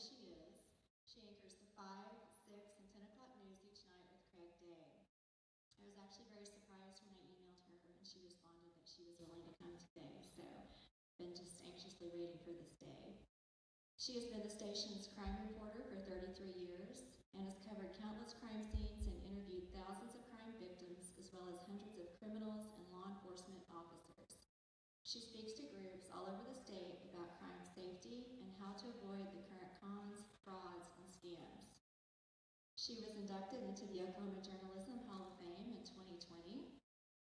she is. She anchors the 5, 6, and 10 o'clock news each night with Craig Day. I was actually very surprised when I emailed her and she responded that she was willing to come today, so I've been just anxiously waiting for this day. She has been the station's crime reporter for 33 years and has covered countless crime scenes and interviewed thousands of crime victims as well as hundreds of criminals and law enforcement officers. She speaks to groups all over the state about crime safety and how to avoid the current cons, frauds, and scams. She was inducted into the Oklahoma Journalism Hall of Fame in 2020.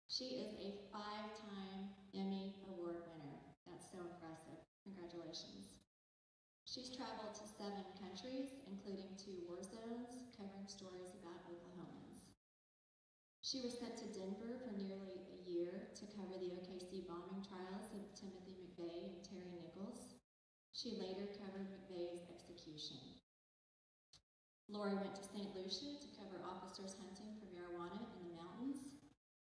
She is a 5-time Emmy Award winner. That's so impressive. Congratulations. She's traveled to 7 countries, including 2 war zones, covering stories about Oklahomans. She was sent to Denver for nearly a year to cover the OKC bombing trials of Timothy McVeigh and Terry Nichols. She later covered McVeigh's execution. Lori went to St. Lucia to cover officers hunting for marijuana in the mountains.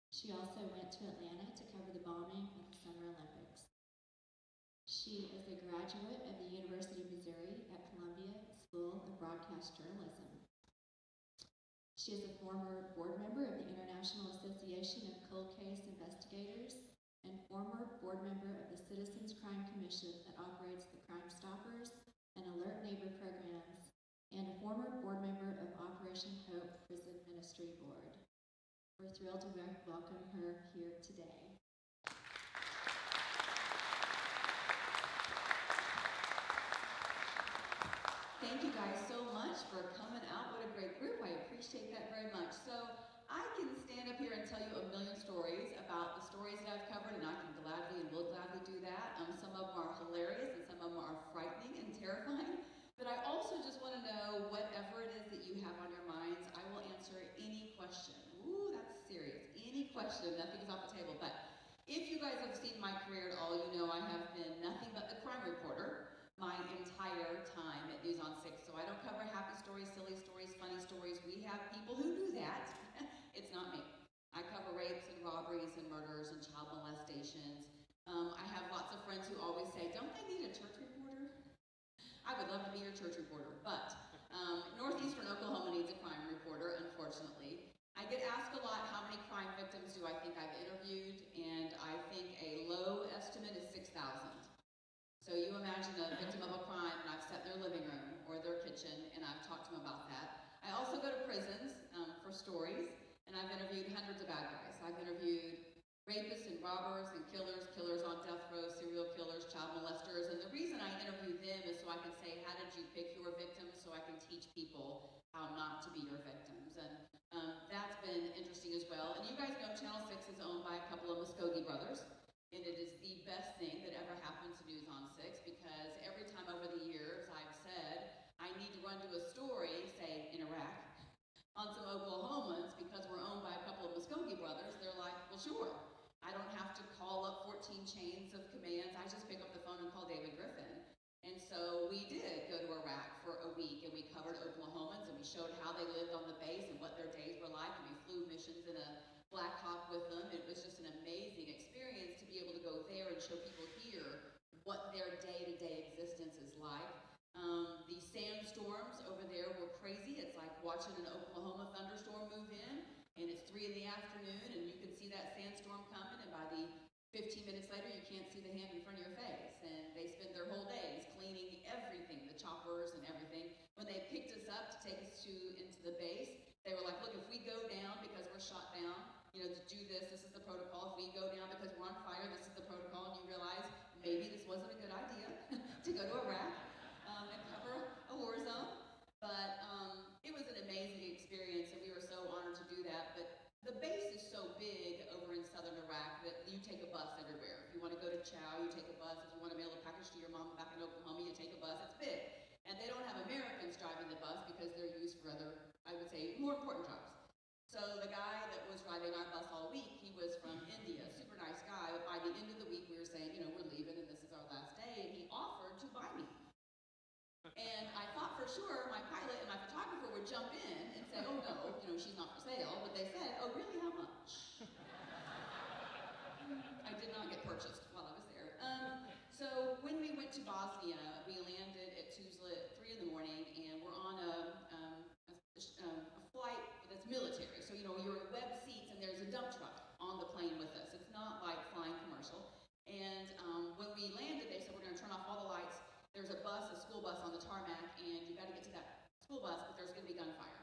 She also went to Atlanta to cover the bombing of the Summer Olympics. She is a graduate of the University of Missouri at Columbia School of Broadcast Journalism. She is a former board member of the International Association of Cold Case Investigators and former board member of the Citizens Crime Commission that operates the Crime Stoppers and Alert Neighbor programs, and a former board member of Operation Hope Prison Ministry Board. We're thrilled to welcome her here today. Thank you guys so much for coming out. What a great group. I appreciate that very much. So I can stand up here and tell you a million stories about the stories that I've covered, and I can gladly and will gladly do that. Some of them are hilarious and some of them are frightening and terrifying. But I also just want to know whatever it is that you have on your minds, I will answer any question. Ooh, that's serious. Any question, nothing is off the table. But if you guys have seen my career at all, you know I have been nothing but the crime reporter my entire time at News on 6. So I don't cover happy stories, silly stories, funny stories. We have people who do that. It's not me. I cover rapes and robberies and murders and child molestations. I have lots of friends who always say, don't they need a church reporter? I would love to be your church reporter, but northeastern Oklahoma needs a crime reporter, unfortunately. I get asked a lot, how many crime victims do I think I've interviewed? And I think a low estimate is 6,000. So you imagine a victim of a crime and I've sat in their living room or their kitchen and I've talked to them about that. I also go to prisons for stories, and I've interviewed hundreds of bad guys. I've interviewed rapists and robbers and killers on death row, serial killers, child molesters, and the reason I interview them is so I can say, how did you pick your victims, so I can teach people how not to be your victims. And that's been interesting as well. And you guys know Channel 6 is owned by a couple of Muskogee brothers. And it is the best thing that ever happened to News on 6, because every time over the years I've said, I need to run to a story, say in Iraq, on some Oklahomans, because we're owned by a couple of Muskogee brothers. They're like, well, sure. I don't have to call up 14 chains of commands. I just pick up the phone and call David Griffin. And so we did go to Iraq for a week, and we covered Oklahomans, and we showed how they lived on the base and what their days were like, and we flew missions in a Black Hawk with them. It was just an amazing experience to be able to go there and show people here what their day-to-day existence is like. The sandstorms over there were crazy. It's like watching an Oklahoma thunderstorm move in, and it's 3 in the afternoon, and you can see that sandstorm coming, and by the 15 minutes later, you can't see the hand in front of your face. And they spend their whole days cleaning everything, the choppers and everything. When they picked us up to take us into the base, they were like, look, if we go down because we're shot down, to do this is the protocol. If we go down because we're on fire, this is the protocol. And you realize maybe this wasn't a good idea to go to Iraq and cover a war zone. But it was an amazing experience, and we were so honored to do that. But the base is so big over in southern Iraq that you take a bus everywhere. If you want to go to Chow, you take a bus. If you want to mail a package to your mom back in Oklahoma, you take a bus. It's big. And they don't have Americans driving the bus because they're used for other, I would say, more important jobs. So the guy that was driving our bus all week, he was from India, super nice guy. But by the end of the week, we were saying, we're leaving and this is our last day. And he offered to buy me. And I thought for sure my pilot and my photographer would jump in and say, oh no, she's not for sale. But they said, oh really, how much? I did not get purchased while I was there. So when we went to Bosnia, we landed at Tuzla at 3 in the morning. bus on the tarmac, and you got to get to that school bus, but there's going to be gunfire.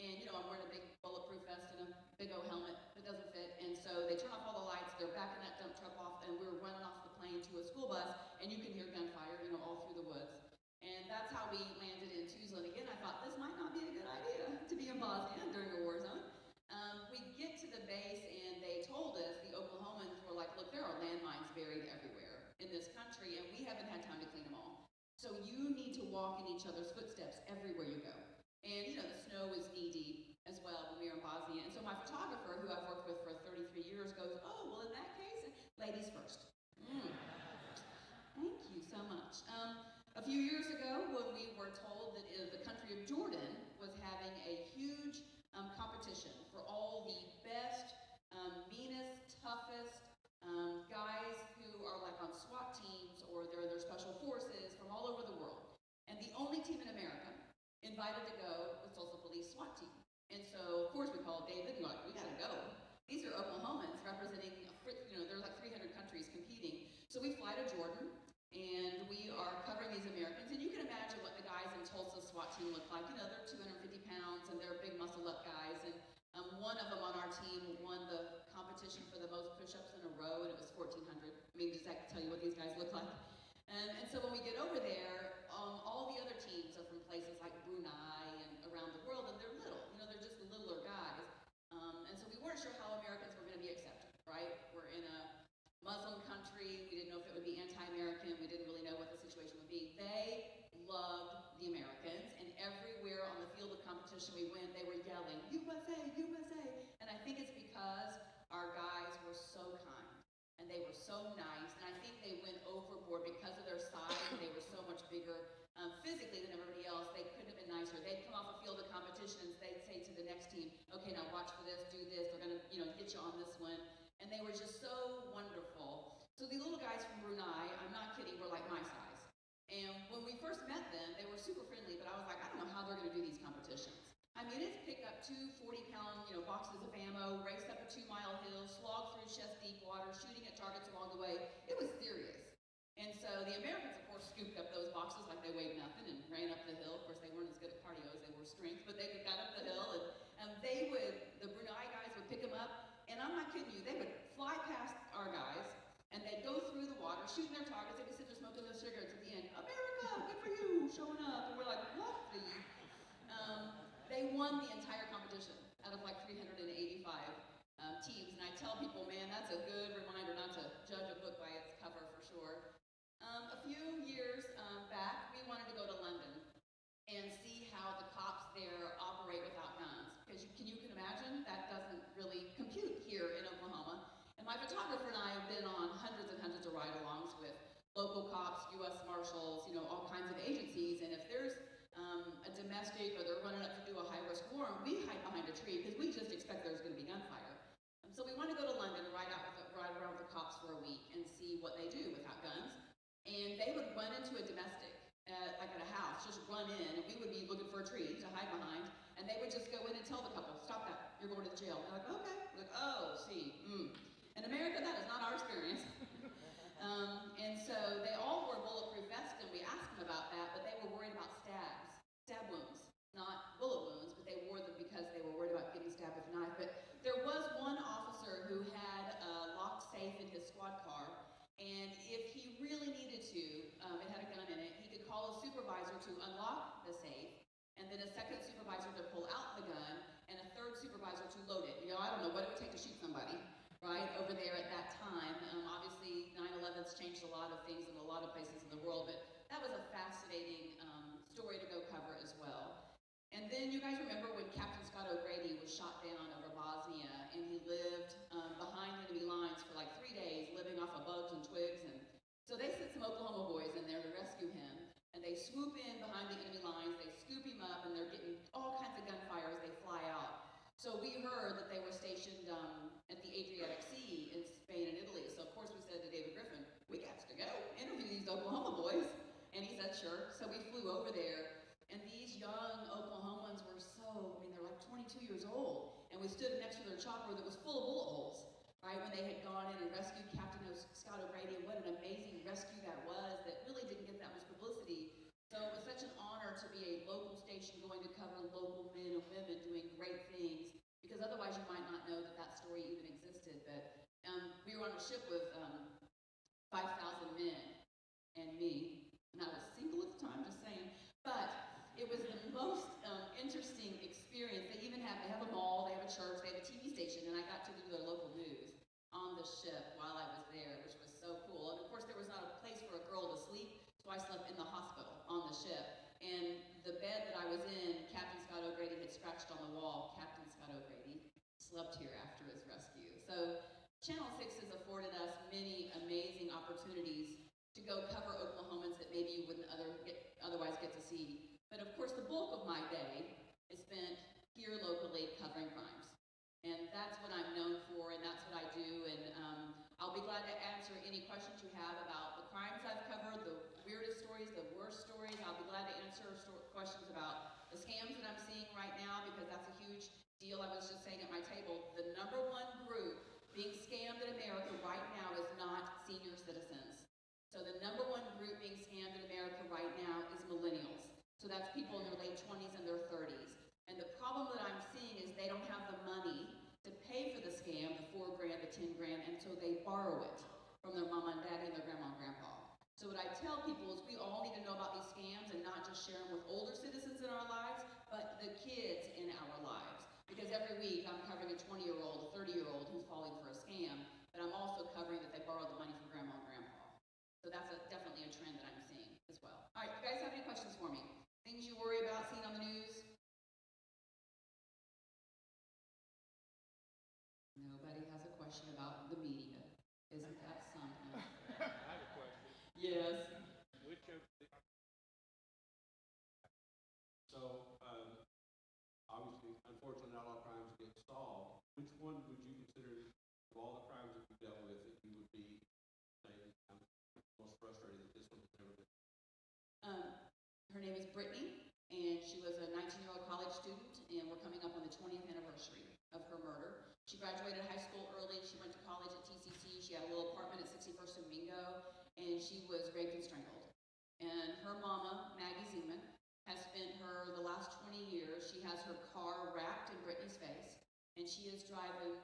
And, I'm wearing a big bulletproof vest and a big old helmet that doesn't fit. And so they turn off all the lights, they're backing that dump truck off, and we're running off the plane to a school bus, and you can hear gunfire, all through the woods. And that's how we landed in Tuzla. And again, I thought this might not be a good idea to be in Bosnia during a war zone. We get to the base, and they told us, the Oklahomans were like, look, there are landmines buried everywhere in this country, and we haven't had time to clean them all. So you need to walk in each other's footsteps everywhere you go. And, the snow was knee-deep as well when we were in Bosnia. And so my photographer, who I've worked with for 33 years, goes, oh, well, in that case, ladies first. Thank you so much. A few years ago, when we were told that the country of Jordan was having a huge competition for all the best, meanest, toughest guys who are like on SWAT teams or they're special forces from all over the world. And the only team in America invited to go was Tulsa Police SWAT team. And so, of course, we called David and we gotta go. These are Oklahomans representing, there's like 300 countries competing. So we fly to Jordan, and we are covering these Americans. And you can imagine what the guys in Tulsa SWAT team look like. They're 250 pounds, and they're big muscle-up guys. And one of them on our team won the competition for the most push-ups in a row, and it was 1,400. I mean, does that tell you what these guys look like? And so when we get over there, all the other teams are from places like Brunei and around the world, and they're little. They're just littler guys. And so we weren't sure how Americans were going to be accepted, right? We're in a Muslim country. We didn't know if it would be anti-American. We didn't really know what the situation would be. They loved the Americans, and everywhere on the field of competition we went, they were yelling, USA, USA. And I think it's because our guys were so kind, and they were so nice, and I think they went overboard because of their size, and they were so much bigger physically than everybody else. They couldn't have been nicer. They'd come off a field of competitions, they'd say to the next team, okay, now watch for this, do this, we're going to get you on this one. And they were just so wonderful. So the little guys from Brunei, I'm not kidding, were like my size. And when we first met them, they were super friendly, but I was like, I don't know how they're going to do these competitions. I mean, it's pick up two 40-pound, boxes of ammo, race up a 2-mile hill, slog through chest-deep water, shooting at targets along the way. It was serious. And so the Americans, of course, scooped up those boxes like they weighed nothing and ran up the hill. Of course, they weren't as good at cardio as they were strength, but they got up the hill, and the Brunei guys would pick them up, and I'm not kidding you, they would fly past our guys, and they'd go through the water, shooting their targets. They would sit there smoking those cigarettes at the end. America, good for you, showing up. And we're like, what the? They won the entire competition out of like 385 teams. And I tell people, man, that's a good reminder not to judge a book by its cover for sure. A few years back, we wanted to go to London and see how the cops there operate without guns. Because you can imagine that doesn't really compute here in Oklahoma. And my photographer and I have been on hundreds and hundreds of ride-alongs with local cops, U.S. Marshals, all kinds of agencies. And if there's a domestic or they're running up to do a high-risk warrant, we hide behind a tree because we just expect there's going to be gunfire. So we want to go to London and ride around with the cops for a week and see what they do without guns. And they would run into a domestic, like at a house, just run in, and we would be looking for a tree to hide behind. And they would just go in and tell the couple, stop that, you're going to jail. And they're like, okay. We're like, oh, see. In America, that is not our experience. And so they all wore bulletproof vests, and we asked them about that, but they were worried about stab wounds, not bullet wounds, but they wore them because they were worried about getting stabbed with a knife. But there was one officer who had a locked safe in his squad car, and if he really needed to, it had a gun in it, he could call a supervisor to unlock the safe, and then a second supervisor to pull out the gun, and a third supervisor to load it. I don't know what it would take to shoot somebody, right, over there at that time. Obviously, 9/11's changed a lot of things in a lot of places in the world, but that was a fascinating story to go cover as well. And then you guys remember when Captain Scott O'Grady was shot down over Bosnia, and he lived behind enemy lines for like 3 days, living off of bugs and twigs. And so they sent some Oklahoma boys in there to rescue him, and they swoop in behind the enemy lines, they scoop him up, and they're getting all kinds of gunfire as they fly out. So we heard that they were stationed at the Adriatic Sea in Spain and Italy. So of course we said to David Griffin, we got to go interview these Oklahoma boys. And he said, sure. So we flew over there, and these young Oklahomans were they're like 22 years old. And we stood next to their chopper that was full of bullet holes, right, when they had gone in and rescued Captain Scott O'Grady. And what an amazing rescue that was that really didn't get that much publicity. So it was to be a local station going to cover local men and women doing great things, because otherwise you might not know that that story even existed. But we were on a ship with 5,000 men and me, and I was single at the time, just saying. But it was the most interesting experience. They have a mall, they have a church, they have a TV station, and I got to do their local news on the ship while I was there, which was so cool. And of course, there was not a place for a girl to sleep, so I slept in the hospital on the ship. And the bed that I was in, Captain Scott O'Grady had scratched on the wall, Captain Scott O'Grady slept here after his rescue. So Channel 6 has afforded us many amazing opportunities to go cover Oklahomans that maybe you wouldn't otherwise get to see. But of course, the bulk of my day is spent here locally covering crimes. And that's what I'm known for, and that's what I do. And I'll be glad to answer any questions you have about the crimes I've covered, the weirdest stories, the worst stories. I'll be glad to answer questions about the scams that I'm seeing right now, because that's a huge deal. I was just saying at my table, the number one group being scammed in America right now is not senior citizens. So the number one group being scammed in America right now is millennials. So that's people in their late 20s and their 30s. And the problem that I'm seeing is they don't have the money to pay for the scam, the $4 grand, the 10 grand, and so they borrow it from their mama and daddy and their grandma and grandpa. So what I tell people is we all need to know about these scams and not just share them with older citizens in our lives, but the kids in our lives. Because every week I'm covering a 20-year-old, a 30-year-old who's falling for a scam, but I'm also covering that they borrowed the money from grandma and grandpa. So that's definitely a trend that I'm seeing as well. All right, you guys have any questions for me? Things you worry about seeing on the news? Nobody has a question about the media. Isn't that something? I have a question. Yes. Which of the, so obviously, unfortunately, not all crimes get solved. Which one would you consider of all the crimes that you dealt with that you would be saying, I'm most frustrated that this one has never been? Her name is Brittany, and she was a 19-year-old college student, and we're coming up on the 20th anniversary of her murder. She graduated high school early. She went to college at TCC. She had a little apartment at 61st and Mingo, and she was raped and strangled. And her mama, Maggie Zeman, has spent the last 20 years, she has her car wrapped in Brittany's face, and she's driven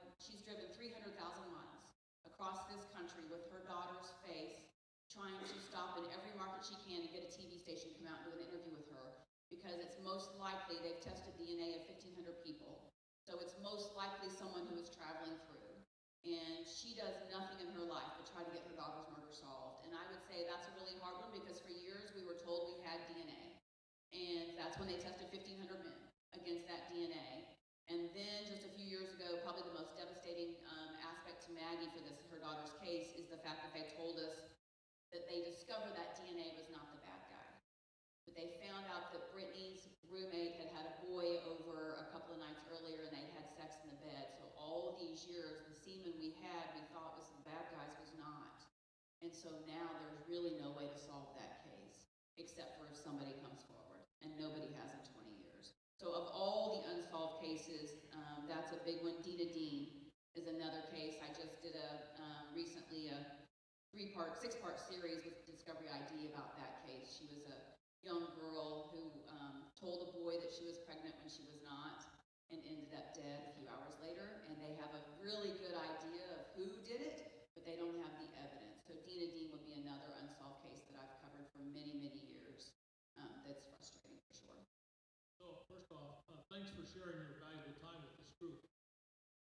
300,000 miles across this country with her daughter's face, trying to stop in every market she can to get a TV station come out and do an interview with her, because it's most likely they've tested DNA of 1,500 people. So it's most likely someone who is traveling through. And she does nothing in her life but try to get her daughter's murder solved. And I would say that's a really hard one, because for years we were told we had DNA. And that's when they tested 1,500 men against that DNA. And then just a few years ago, probably the most devastating aspect to Maggie for her daughter's case is the fact that they told us that they discovered that DNA was not the bad guy. But they found out that Brittany's roommate had had a boy over a couple of nights earlier, and they had sex in the bed. So all these years, the semen we thought was the bad guys, was not. And so now there's really no way to solve that case, except for if somebody comes forward, and nobody has in 20 years. So of all the unsolved cases, that's a big one. Dina Dean is another case. I just did recently a six-part series with Discovery ID about that case. She was a young girl who told a boy that she was pregnant when she was not, and ended up dead a few hours later. And they have a really good idea of who did it, but they don't have the evidence. So Dina Dean would be another unsolved case that I've covered for many, many years. That's frustrating for sure. So first off, thanks for sharing your valuable time with this group.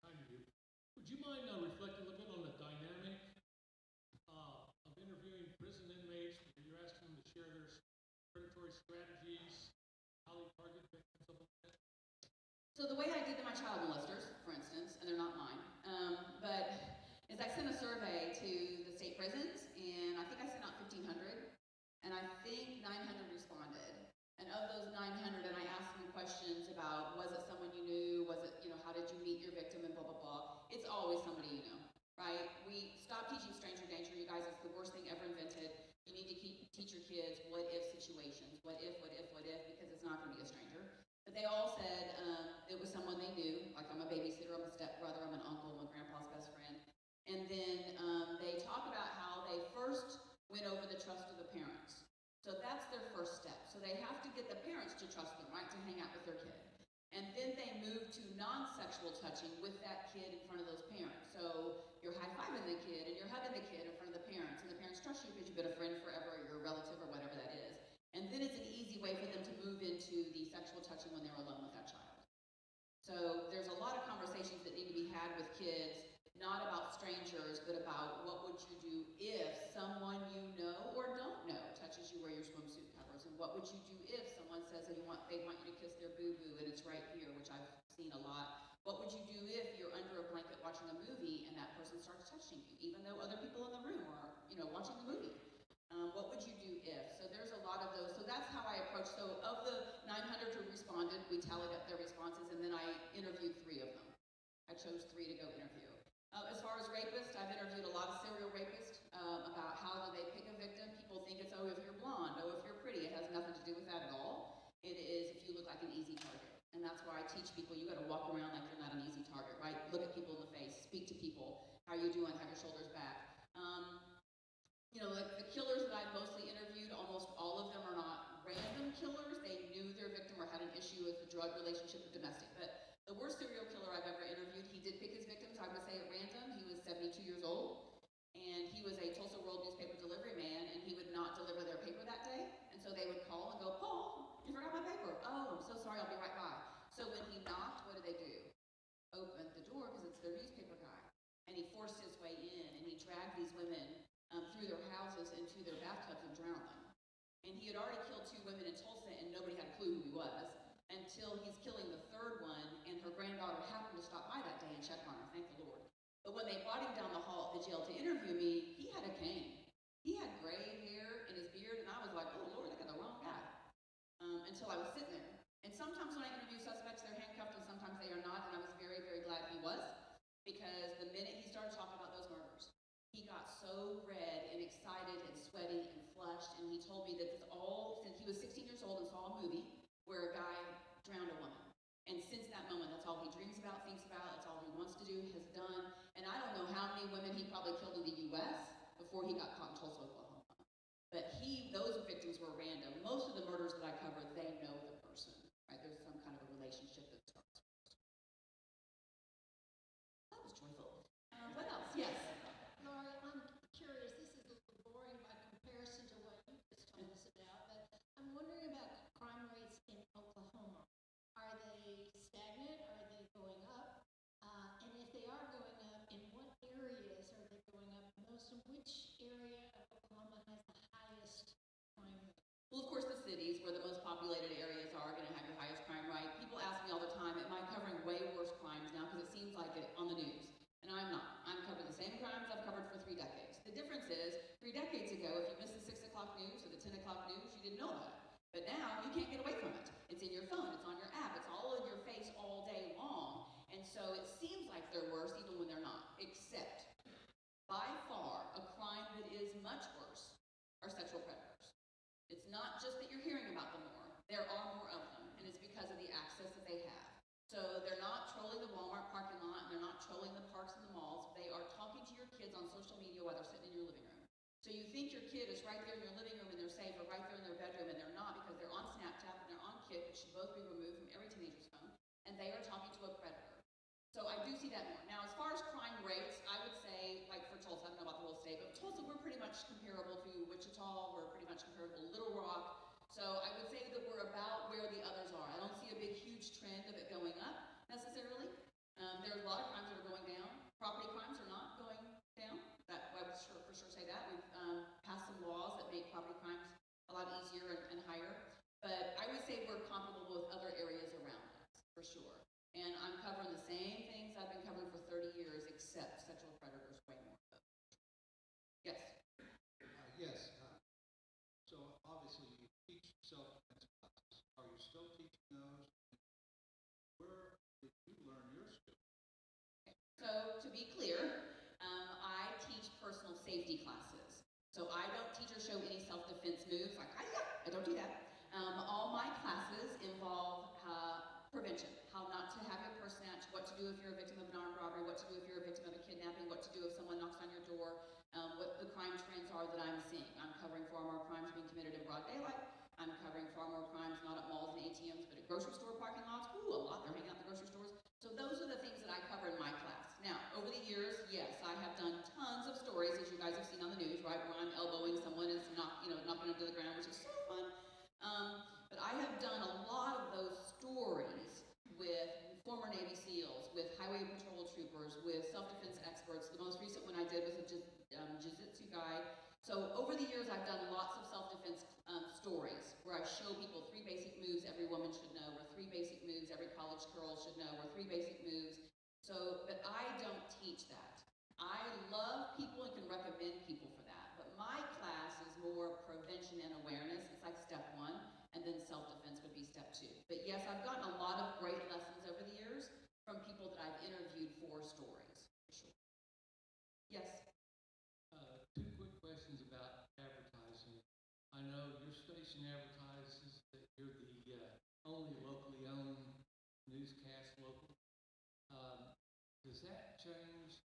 Kind of you. Would you mind reflecting a little bit on the dynamic of interviewing prison inmates, where you're asking them to share their predatory strategies, how they target victims, stuff like that? So the way I did my child molesters, for instance, and they're not mine, but is I sent a survey to the state prisons, and I think I sent out 1,500, and I think 900 responded. And of those 900, and I asked them questions about, was it someone you knew, was it, how did you meet your victim, and blah, blah, blah. It's always somebody you know, right? We stop teaching stranger danger, you guys, it's the worst thing ever invented. You need to teach your kids what-if situations, what if, because it's not going to be a stranger. But they all said it was someone they knew, like I'm a babysitter, I'm a stepbrother, I'm an uncle, I'm a grandpa's best friend. And then they talk about how they first went over the trust of the parents. So that's their first step. So they have to get the parents to trust them, right, to hang out with their kid. And then they move to non-sexual touching with that kid in front of those parents. So you're high-fiving the kid and you're hugging the kid in front of the parents, and the parents trust you because you've been a friend forever, or you're a relative or whatever that is. And then it's an easy way for them to move into the sexual touching when they're alone with that child. So there's a lot of conversations that need to be had with kids, not about strangers, but about what would you do if someone you know or don't know touches you where your swimsuit covers, and what would you do if someone says they want you to kiss their boo-boo and it's right here, which I've seen a lot. What would you do if you're under a blanket watching a movie and that person starts touching you, even though other people in the room are, watching the movie? What would you do if? So there's a lot of those. So that's how I approach. So of the 900 who responded, we tallied up their responses, and then I interviewed 3 of them. I chose 3 to go interview. As far as rapists, I've interviewed a lot of serial rapists about how do they pick a victim. People think it's, if you're blonde, if you're pretty. It has nothing to do with that at all. It is if you look like an easy target. And that's why I teach people, you got to walk around like you're not an easy target, right? Look at people in the face, speak to people. How are you doing? Have your shoulders back. Like the killers that I've mostly interviewed, almost all of them are not random killers. They knew their victim or had an issue with the drug relationship or domestic. But the worst serial killer I've ever interviewed, he did pick his victims, I would say at random. He was 72 years old, and he was a Tulsa World newspaper delivery man, and he would not deliver their paper that day. And so they would call and go, Paul, you forgot my paper. Oh, I'm so sorry, I'll be right by. So when he knocked, what did they do? Open the door because it's their newspaper guy. And he forced his way in, and he dragged these women through their houses into their bathtubs and drowned them. And he had already killed 2 women in Tulsa, and nobody had a clue who he was until he's killing the 3rd one, and her granddaughter happened to stop by that day and check on her, thank the Lord. But when they brought him down the hall at the jail to interview me, he had a cane. He had gray hair in his beard, and I was like, oh Lord, they got the wrong guy. Until I was sitting there. And sometimes when I interview suspects, they're handcuffed, and sometimes they are not, and I was very, very glad he was, because the minute he started talking about those murders, he got so red and excited and sweaty and flushed, and he told me that this all, since he was 16 years old and saw a movie where a guy drowned a woman. And since that moment, that's all he dreams about, thinks about, that's all he wants to do, has done. And I don't know how many women he probably killed in the U.S. before he got caught in Tulsa, Oklahoma. But those victims were random. Most of the murders that I covered, they know the person, right? There's some kind of a relationship that starts. That was joyful. What else? Yes. Laurie, I'm curious, this is a little boring by comparison to what you just told us about, but I'm wondering about crime rates in Oklahoma. Are they stagnant? Are they going up? And if they are going up, in what areas are they going up most? And which area of Oklahoma has the highest crime rate? Well, of course, the cities where the most populated areas are going to have your highest crime rate. People ask me all the time, am I covering way worse crimes now? Because it seems like it on the news. And I'm not. I'm covering the same crimes I've covered for 3 decades. The difference is, 3 decades ago, if you missed the 6 o'clock news or the 10 o'clock news, you didn't know about it. But now, you can't get away from it. It's in your phone, it's on your app, it's all in your face all day long. And so it seems like they're worse even when they're not. Except, by far, a crime that is much worse are sexual predators. It's not just that you're hearing about them more. There are more of them, and it's because of the access that they have. So they're not trolling the Walmart parking lot, and they're not trolling the parks and the malls. They are talking to your kids on social media while they're sitting in your living room. So you think your kid is right there in your living room and they're safe, or right there in their bedroom, and they're not, because they're on Snapchat and they're on Kik, which should both be removed from every teenager's phone, and they are talking to a predator. So I do see that more. Now, as far as crime rates, I would say, like for Tulsa, I don't know about the whole state, but Tulsa, we're pretty much comparable to Wichita, we're pretty much comparable to Little Rock. So I would say that we're about where the others are. I don't see a big, huge trend of it going up necessarily. There are a lot of crimes that are going down. Property crimes are not going down. That I would for sure say that. We've passed some laws that make property crimes a lot easier and higher. But I would say we're comparable with other areas around us, for sure. And I'm covering the same things I've been covering for 30 years, except sexual predators way more. Yes? Yes. So obviously you teach self-defense classes. Are you still teaching those? Where did you learn your skills? So to be clear, I teach personal safety classes. So I don't teach or show any self-defense moves like, I don't do that. All my classes involve prevention, how not to have your purse snatched, what to do if far more crimes being committed in broad daylight. I'm covering far more crimes not at malls and ATMs, but at grocery store parking lots. Ooh, a lot. They're hanging out at the grocery stores. So those are the things that I cover in my class. Now, over the years, yes, I have done tons of stories, as you guys have seen on the news, right, where I'm elbowing someone and knocking them to the ground, which is so fun. But I have done a lot of those stories with former Navy SEALs, with highway patrol troopers, with self-defense experts. The most recent one I did was a jiu-jitsu guy. So over the years, I've done lots of self-defense stories where I show people 3 basic moves every woman should know, or 3 basic moves every college girl should know, or 3 basic moves. So, but I don't teach that. I love people and can recommend people for that. But my class is more prevention and awareness. It's like step 1, and then self-defense would be step 2. But yes, I've gotten a lot of great lessons over the years from people that I've interviewed for stories, for sure. Yes? 2 quick questions about advertising. I know your station advertises that you're the only locally owned newscast local. Does that change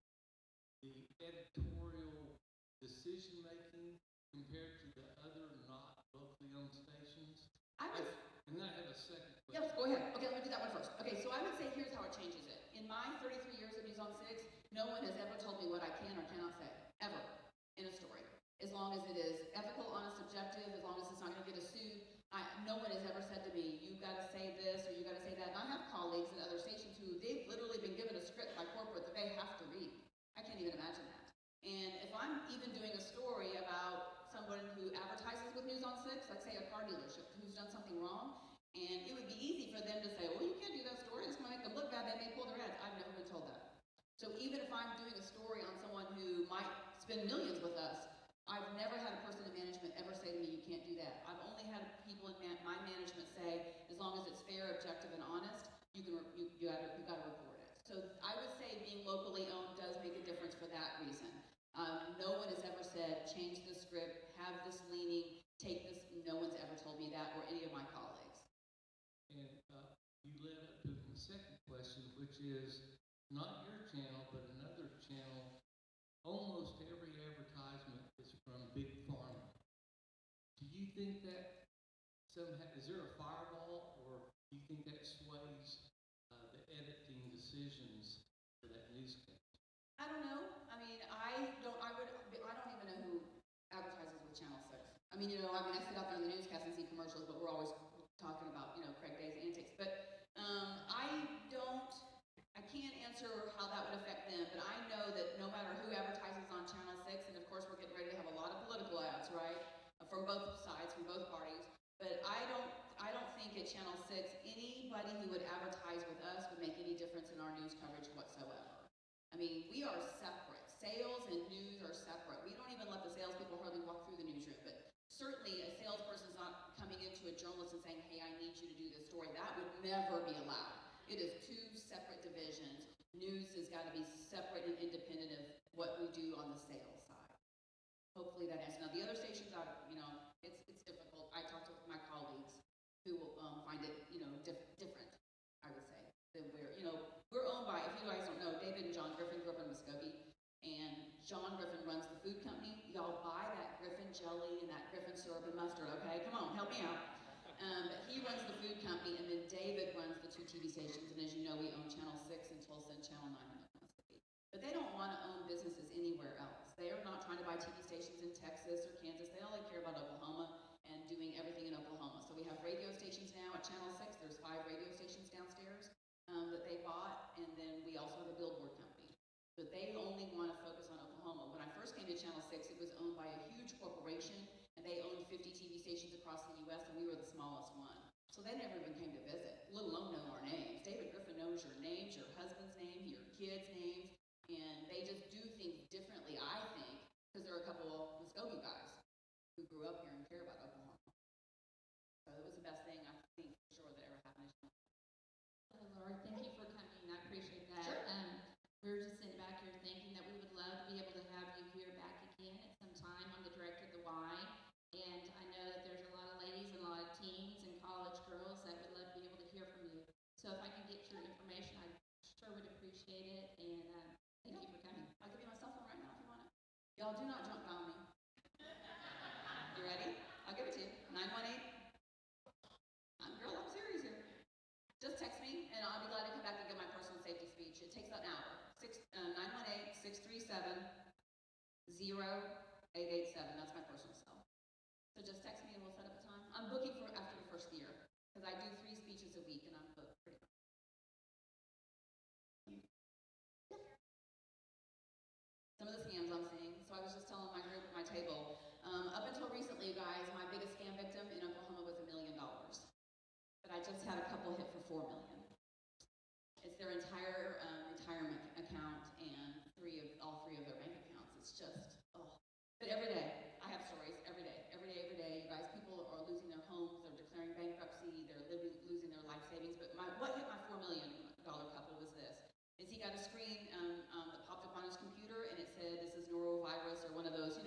the editorial decision making compared to the other not locally owned stations? And then I have a second question. Yes, go ahead. Okay, let me do that one first. Okay, so I would say here's how it changes it. In my 33 years of News on 6, no one has ever told me what I can or cannot say, ever, in a story. As long as it is ethical, honest, objective, as long as it's not going to get us sued, no one has ever said to me, you've got to say this or you've got to say that. And I have colleagues at other stations who they've literally been given a script by corporate that they have to read. I can't even imagine that. And if I'm even doing a story about someone who advertises with News on 6, like say a car dealership who's done something wrong, and it would be easy for them to say, well, you can't do that story, it's going to make them look bad, they may pull their ads. I've never been told that. So even if I'm doing a story on someone who might spend millions with us, I've never had a person in management ever say to me, you can't do that. I've only had people in my management say, as long as it's fair, objective, and honest, you got to report it. So I would say being locally owned does make a difference for that reason. No one has ever said, change the script, have this leaning, take this. No one's ever told me that, or any of my colleagues. And you led up to the second question, which is not your channel, but another channel. Almost every advertisement is from Big Pharma. Do you think that somehow, is there a fireball, or do you think that sways the editing decisions for that newscast? I don't know. I mean, I don't even know who advertises with Channel 6. I sit out there in the newscast and see commercials, but we're always talking about, Craig Day's antics. But I can't answer how that would affect them, but I know that no matter who advertises on Channel 6, and of course we're getting ready to have a lot of political ads, right? From both sides, from both parties. But I don't think at Channel 6, anybody who would advertise with us would make any difference in our news coverage whatsoever. I mean, we are separate. Sales and news are separate. We don't even let the salespeople hardly walk through the newsroom. But certainly a salesperson's not coming into a journalist and saying, hey, I need you to do this story. That would never be allowed. It is 2 separate divisions. News has got to be separate and independent of what we do on the sales side. Hopefully that answers. Now the other stations, it's difficult. I talk to my colleagues who will find it, different, I would say, than we're owned by, if you guys don't know, David and John Griffin grew up in Muskogee, and John Griffin runs the food company. Y'all buy that Griffin jelly and that Griffin syrup and mustard, okay? Come on, help me out. He runs the food company, and then David runs the 2 TV stations, and as you know, we own Channel 6 in Tulsa and Channel 9 in Oklahoma City. But they don't want to own businesses anywhere else. They are not trying to buy TV stations in Texas or Kansas. They only care about Oklahoma and doing everything in Oklahoma. So we have radio stations now at Channel 6. There's 5 radio stations downstairs that they bought, and then we also have a billboard company. But they only want to focus on Oklahoma. When I first came to Channel 6, it was owned by a huge corporation, and they owned 50 TV stations across the U.S., and we were the smallest one. So they never even came to visit, let alone know our names. David Griffin knows your names, your husband's name, your kids' names, and they just do things differently, I think, because there are a couple of Muskogee guys who grew up here and care about Oklahoma. So it was the best thing, I think, for sure, that ever happened to Channel 6. Hello, Laura. Thank you for coming. I appreciate that. Sure. We were just sitting back here thinking that we would love to be able to have you here back again at some time. I'm the director of the Y, and I know that there's a lot of ladies and a lot of teens and college girls that would love to be able to hear from you. So if I can get your information, I sure would appreciate it. And thank you for coming. I'll give you my cell phone right now if you want it. Y'all do not jump down me. You ready? 918. Girl, I'm serious here. Just text me, and I'll be glad to come back and give my personal safety speech. It takes about an hour. 918-637-0887. That's my personal cell. So just text me, and we'll set up a time. I'm booking for after the first year, because I do 3 speeches a week, and I'm booked pretty much. Some of the scams I'm seeing. So I was just telling my group at my table, up until recently, you guys, my biggest scam victim in Oklahoma was $1 million. But I just had a couple hit for $4 million. It's their entire retirement account and all three of their bank accounts. It's just, oh. But every day, I have stories. Every day, you guys, people are losing their homes, they're declaring bankruptcy, they're losing their life savings. But what hit my $4 million couple was this. Is he got a screen that popped up on his computer, and it said, this is norovirus, or one of those,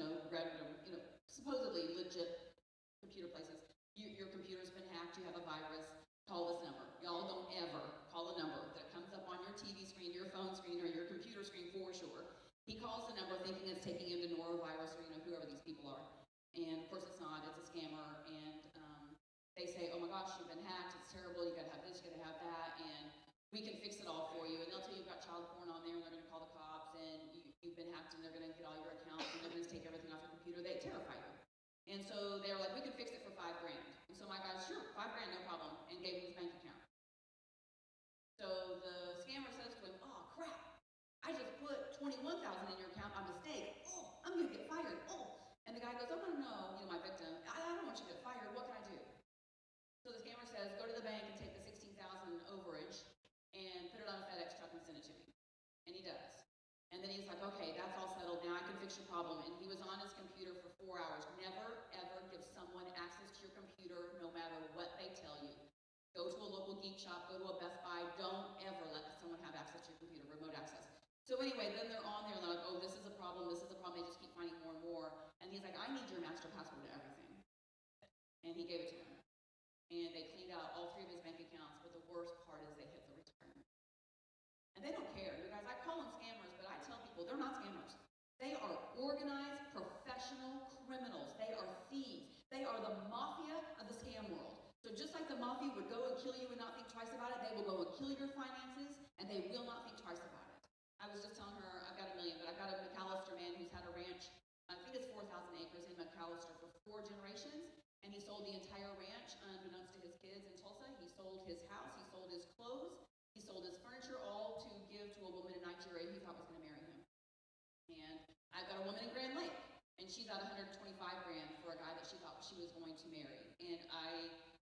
supposedly legit computer places. Your computer's been hacked, you have a virus, call this number. Y'all don't ever call a number that comes up on your TV screen, your phone screen, or your computer screen for sure. He calls the number thinking it's taking him to norovirus, or whoever these people are. And of course it's not, it's a scammer, and they say, oh my gosh, you've been hacked, it's terrible, you gotta have this, you gotta have that, and we can fix it all for you. And they'll tell you you've got child porn on there, and they're gonna call the cops, and you've been hacked, and they're gonna get all your accounts, and they're gonna take everything off your computer. They terrify you. And so they were like, we could fix it for $5,000. And so my guy, sure, $5,000, no problem, and gave him his bank account. So the scammer says to him, oh crap, I just put $21,000 in your account by mistake. Oh, I'm gonna get fired. Oh. And the guy goes, oh no, my victim, I don't want you to get fired, what can I do? So the scammer says, go to the bank and take the $16,000 overage and put it on a FedEx truck and send it to me. And he does. And then he's like, okay, that's all settled, now I can fix your problem. And he was on his computer for 4 hours. Never, ever give someone access to your computer, no matter what they tell you. Go to a local geek shop, go to a Best Buy, don't ever let someone have access to your computer, remote access. So anyway, then they're on there, and they're like, oh, this is a problem, they just keep finding more and more. And he's like, I need your master password to everything. And he gave it to him. And they cleaned out all 3 of his bank accounts, but the worst part is they hit the retirement. And they don't care. You guys, I call them scammers, but I tell people they're not scammers. They are organized, professional criminals. They are thieves. They are the mafia of the scam world. So just like the mafia would go and kill you and not think twice about it, they will go and kill your finances, and they will not think twice about it. I was just telling her, I've got $1 million, but I've got a McAllister man who's had a ranch, I think it's 4,000 acres in McAllister for 4 generations, and he sold the entire ranch, unbeknownst to his kids in Tulsa. He sold his house, he sold his clothes, he sold his furniture, all to give to a woman in Nigeria he thought was going to marry him. And I've got a woman in Grand Lake, and she's got $125,000 for a guy that she thought she was going to marry. And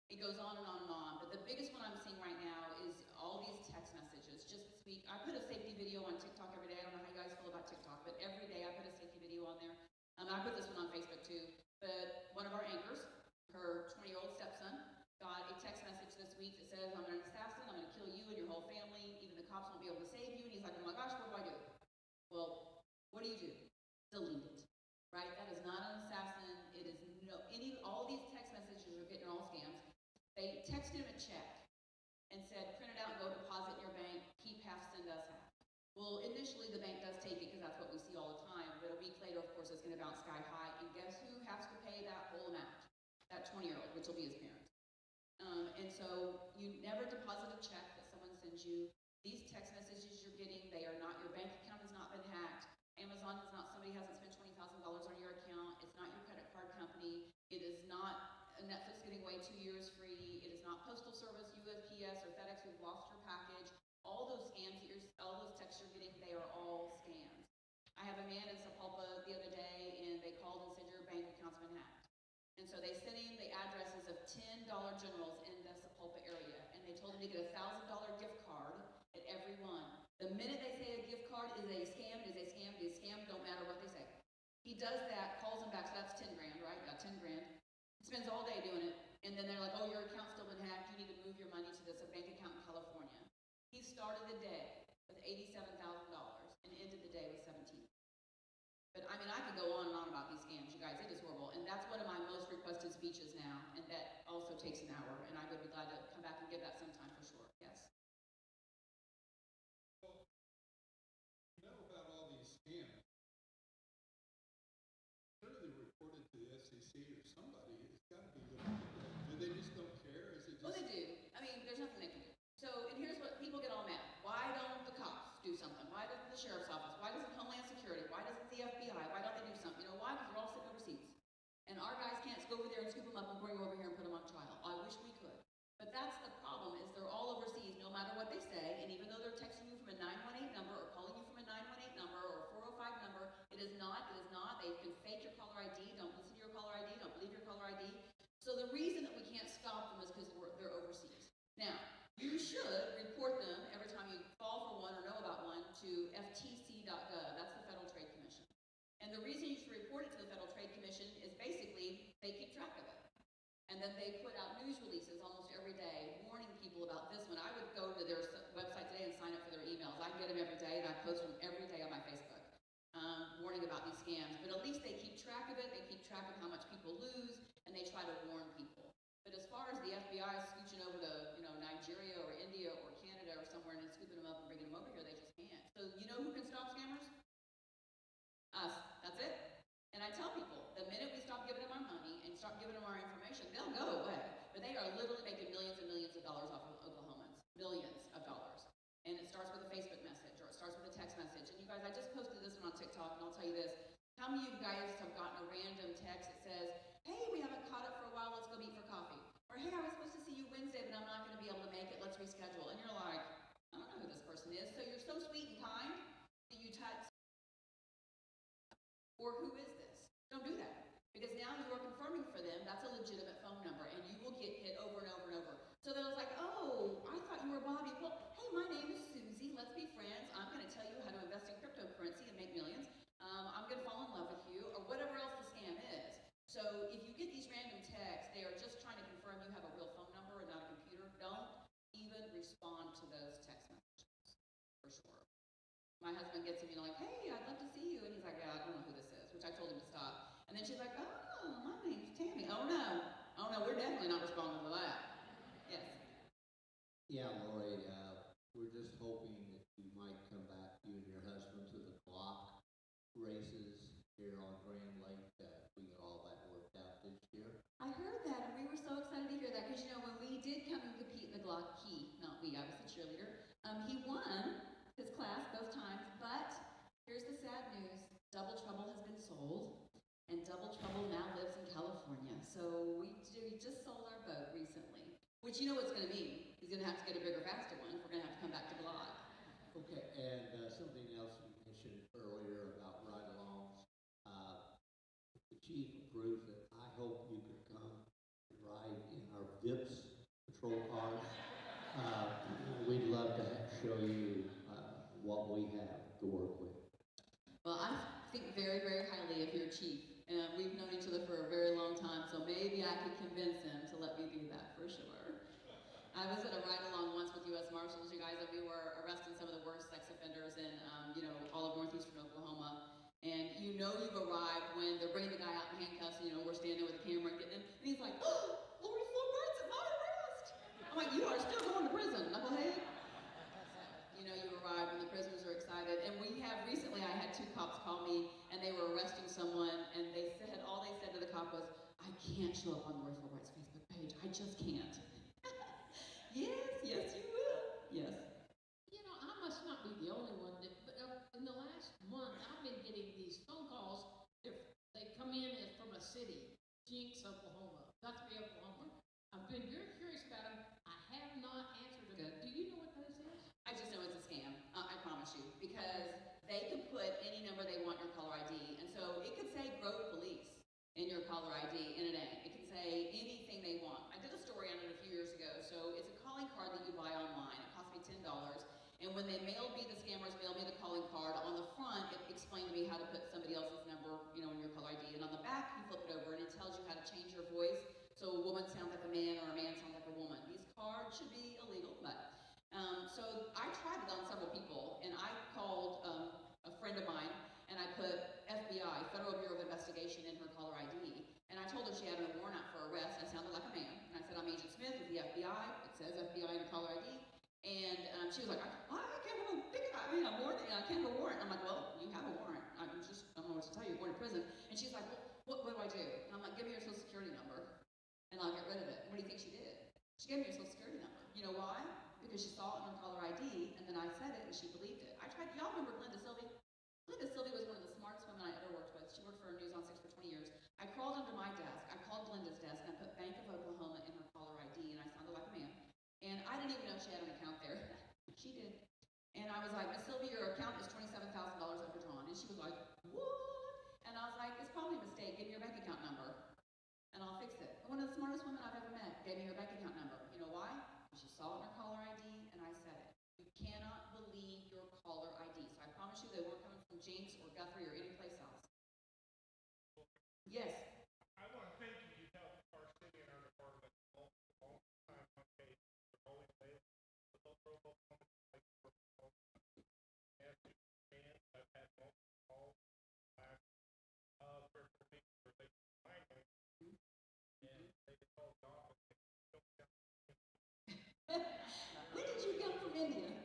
it goes on and on and on. But the biggest one I'm seeing right now is all these text messages. Just this week, I put a safety video on TikTok every day. I don't know how you guys feel about TikTok, but every day I put a safety video on there. I put this one on Facebook too. But one of our anchors, her 20-year-old stepson, got a text message this week that says, I'm an assassin, I'm going to kill you and your whole family, even the cops won't be able to save you. And he's like, oh my gosh, what do I do? Well, what do? Delete it, right? That is not an assassin. It is all these text messages are getting all scams. They texted him a check and said, print it out and go deposit in your bank, keep half, send us half. Well, initially the bank does take it because that's what we see all the time, but a week later, of course, it's going to bounce sky high, and guess who has to pay that whole amount? That 20-year-old, which will be his parent. And so you never deposit a check that someone sends you. These text messages you're getting, they are not, your bank account has not been hacked. Amazon is not, somebody hasn't spent $20,000 on your account. It's not your credit card company. It is not Netflix giving away 2 years free. It is not Postal Service, USPS, or FedEx who've lost your package. All those scams, all those texts you're getting, they are all scams. I have a man in Sapulpa the other day, and they called and said your bank account's been hacked. And so they sent him the addresses of $10 Generals in the Sapulpa area, and they told him to get a $1,000 gift card at every one. The minute they say a gift card is a scam, it is a scam, it is a scam, don't matter what they say. He does that, calls them back, so that's $10,000, right? Got $10,000. He spends all day doing it, and then they're like, oh, your account's still been hacked, you need to move your money to this bank account in California. He started the day with $87,000 and ended the day with 17. But I mean, I could go on and on about these scams, you guys, it is horrible. And that's one of my most requested speeches now, and that also takes an hour, and I would be glad to come back and give that sometime for sure, yes. Well, you know about all these scams. Surely reported to the SEC or somebody. It's got to be looking they just don't care? Is it Well, they just, do. I mean, there's nothing they can do. So, and here's what people get all mad. Why don't the cops do something? Why doesn't the sheriff's office? Why doesn't Homeland Security? Why doesn't the FBI? Why don't they do something? You know why? Because we're all sitting overseas. And our guys can't go over there and scoop them up and bring them over here and put them on trial. I wish we could. But that's the problem is they're all overseas no matter what they say. And even though they're texting you from a 918 number or calling you from a 918 number or a 405 number, it is not. They can fake your caller ID. Don't listen to your caller ID. Don't believe your caller ID. So the reason that we can't stop them is because they're overseas. Now, you should report them every time you fall for one or know about one to ftc.gov. That's the Federal Trade Commission. And the reason you should report it to the Federal Trade Commission is basically they keep track of it. And then they put out news releases almost every day warning people about this one. I would go to their website today and sign up for their emails. I get them every day and I post them every day on my Facebook. Warning about these scams, but at least they keep track of it, they keep track of how much people lose, and they try to warn people. But as far as the FBI scooching over to, Nigeria or India or Canada or somewhere and scooping them up and bringing them over here, they just can't. So you know who can stop scammers? Us. That's it. And I tell people, the minute we stop giving them our money and stop giving them our information, they'll go away. But they are literally making millions and millions of dollars off of Oklahomans. Millions of dollars. And it starts with a Facebook message or it starts with a text message. And you guys, I just posted this one on TikTok and I'll tell you this. How many of you guys have gotten a random text that says, hey, we haven't caught up for a while, let's go meet for coffee. Or hey, I was supposed to see you Wednesday, but I'm not going to be able to make it, let's reschedule. And you're like, I don't know who this person is. So you're so sweet and kind that you text, or who is this? Don't do that. Because now you are confirming for them that's a legitimate phone number and you will get hit over and over and over. So then I was like, oh, I thought you were Bobby. Well, hey, my name is Susie. Let's be friends. I'm going to tell you how to invest in cryptocurrency and make millions. I'm going to fall in love with you or whatever else the scam is. So if you get these random texts, they are just trying to confirm you have a real phone number and not a computer. Don't even respond to those text messages, for sure. My husband gets him, like, hey, I'd love to see you. And he's like, yeah, I don't know who this is, which I told him to stop. And then she's like, oh, my name's Tammy. Oh, no, we're definitely not responding to that. Yes. Yeah, Lori, we're just hoping that you might come back, you and your husband, to the Glock races here on Grand Lake. We got all that worked out this year. I heard that, and we were so excited to hear that, because, when we did come and compete in the Glock, I was the cheerleader, he won his class both times, but here's the sad news. Double Trouble has been sold, and Double Trouble now lives in California. So we just sold our boat recently, which you know what's going to mean. He's going to have to get a bigger, faster one if we're going to have to come back to Glock. Okay, and something else you mentioned earlier about ride-alongs. The chief approves it. I hope you could come and ride in our VIPS patrol cars. We'd love to show you what we have to work with. Well, I think very, very highly of your chief. We've known each other for a very long time, so maybe I could convince him to let me do that for sure. I was at a ride-along once with U.S. Marshals, you guys, and we were arresting some of the worst sex offenders in, all of northeastern Oklahoma. And you've arrived when they're bringing the guy out in handcuffs, and, we're standing there with the camera and getting him. And he's like, oh, Lori Fullbright's at my arrest. I'm like, you are still going to prison, knucklehead. You arrive when the prisoners are excited. And we have recently, I had 2 cops call me, and they were arresting someone, and all they said to the cop was, I can't show up on Lori Fullbright's Facebook page. I just can't. Yes, you will. Yes. I must not be the only one that, but in the last month, I've been getting these phone calls. They come in from a city, Jinx, Oklahoma, Guthrie, Oklahoma. I've been very curious about them. I have not answered them. Do you know what those is? I just know it's a scam. I promise you, because they can put any number they want in your caller ID, and so it could say Grove Police in your caller ID in a name. It can say anything they want. I did a story on it a few years ago. So it's a calling card that you buy online. It cost me $10, and when the scammers mailed me the calling card, on the front it explained to me how to put somebody else's number, in your caller ID, and on the back you flip it over and it tells you how to change your voice. So a woman sounds like a man or a man sounds like a woman. These cards should be illegal, but so I tried it on several people, and I called a friend of mine, and I put FBI, Federal Bureau of Investigation, in her caller ID, and I told her she had a warrant out for arrest. I sounded like a man, and I said, I'm Agent Smith with the FBI. It says FBI in her caller ID, and she was like, I can't have a ticket. A warrant. I can't have a warrant. I'm like, well, you have a warrant. I don't know what to tell you. You're going to prison. And she's like, well, what do I do? And I'm like, give me your social security number, and I'll get rid of it. What do you think she because she saw it on her caller ID, and then I said it, and she believed it. I tried. Y'all remember Glenda Sylvie? Glenda Sylvie was one of the smartest women I ever worked with. She worked for News on 6 for 20 years. I crawled under my desk. I called Glenda's desk, and I put Bank of Oklahoma in her caller ID, and I sounded like a man. And I didn't even know she had an account there. She did. And I was like, Miss Sylvie, your account is $27,000 overdrawn. And she was like, what? And I was like, it's probably a mistake. Give me your bank account number, and I'll fix it. One of the smartest women I've ever met gave me her bank account number. You know why? She saw it in her caller ID, and I said it. You cannot believe your caller ID. So I promise you they weren't coming from Jinx or Guthrie or any place else. Yes. I want to thank you. You helped our city and our department all time on case. We're always available. But those robo phones, like for and I've had multiple calls back for me where they find me and they get called off and they don't get When did you come from India?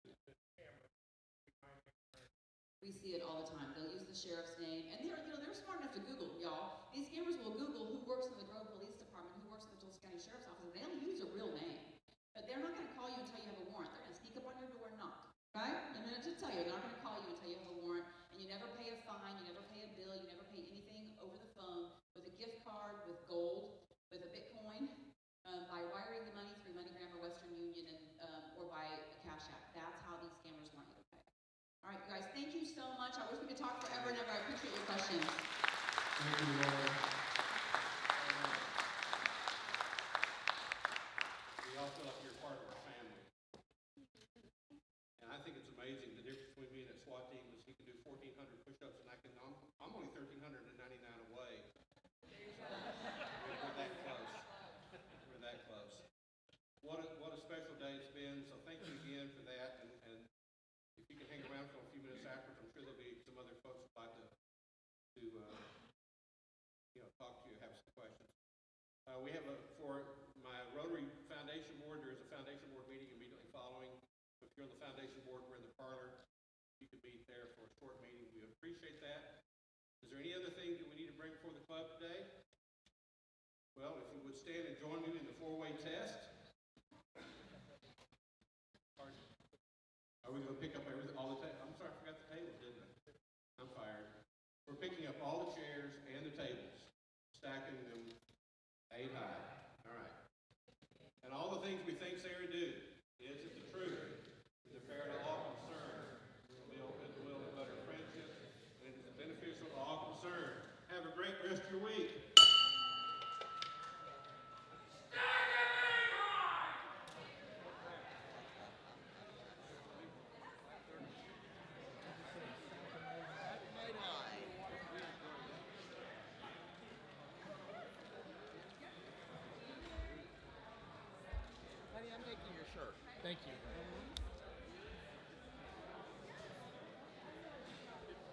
with the camera behind me. We see it all the time. They'll use the sheriff's name, and they're smart enough to Google, y'all. These scammers will Google who works in the Grove Police Department, who works in the Tulsa County Sheriff's Office, and they'll use a real name. But they're not going to call you until you have a warrant. They're going to sneak up on your door and knock. Right? I'm going to tell you, they're not going to call you until you have a warrant, and you never pay a fine, you never pay a bill, you never pay anything over the phone with a gift card, with gold, with a Bitcoin, by wiring the money through MoneyGram or Western Union, and or by a Cash App. That's how these scammers want you to pay. All right, you guys, thank you so much. I wish we could talk forever and ever. I appreciate your questions. Thank you, Laura. We all feel like you're part of our family. And I think it's amazing, the difference between me and that SWAT team is he can do 1,400 push-ups and I'm only 1,399 away. We're that close. We're that close. What a special day it's been, so thank you again for that. And if you can hang around for a few minutes afterwards, I'm sure there'll be some other folks who'd like to talk to you, have some questions. We have for my Rotary Foundation Board, there is a Foundation Board meeting immediately following. If you're on the Foundation Board, we're in the parlor. You can meet there for a short meeting. We appreciate that. Is there any other thing that we need to bring before the club today? Well, if you would stand and join me in the four-way test. Are we going to pick up everything, all the tables? I'm sorry, I forgot the tables, didn't I? I'm fired. We're picking up all the chairs and the tables, stacking them 8 high. All right. And all the things we think Sarah do. Is it the truth? Is it fair to all concerned? Will it butter friendship? And is it beneficial to all concerned? Have a great rest of your week. Honey, I'm making your shirt. Thank you.